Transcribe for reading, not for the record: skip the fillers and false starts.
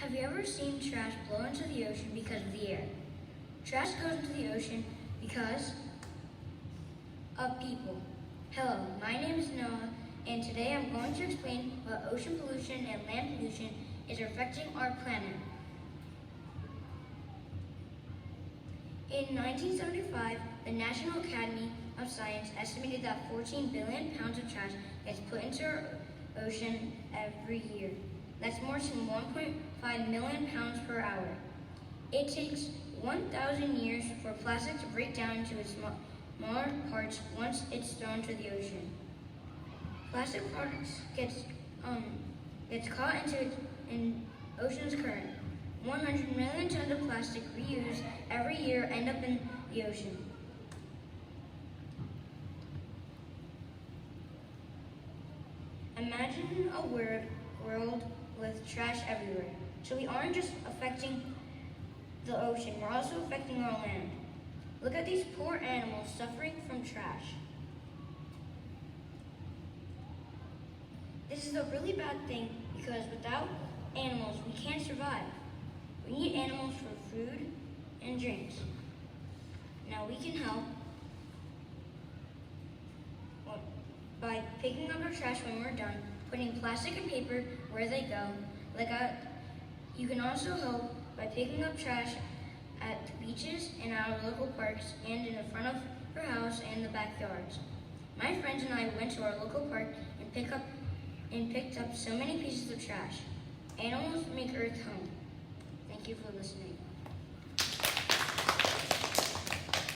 Have you ever seen trash blow into the ocean because of the air? Trash goes into the ocean because of people. Hello, my name is Noah, and today I'm going to explain how ocean pollution and land pollution is affecting our planet. In 1975, the National Academy of Science estimated that 14 billion pounds of trash gets put into our ocean every year. That's more than 1.5 million pounds per hour. It takes 1,000 years for plastic to break down into its smaller parts once it's thrown to the ocean. Plastic products gets caught into an ocean's current. 100 million tons of plastic reused every year end up in the ocean. Imagine a world with trash everywhere. So we aren't just affecting the ocean, we're also affecting our land. Look at these poor animals suffering from trash. This is a really bad thing because without animals, we can't survive. We need animals for food and drinks. Now we can help by picking up our trash when we're done, putting plastic and paper where they go. You can also help by picking up trash at the beaches and our local parks and in the front of your house and the backyards. My friends and I went to our local park and picked up so many pieces of trash. Animals make Earth home. Thank you for listening.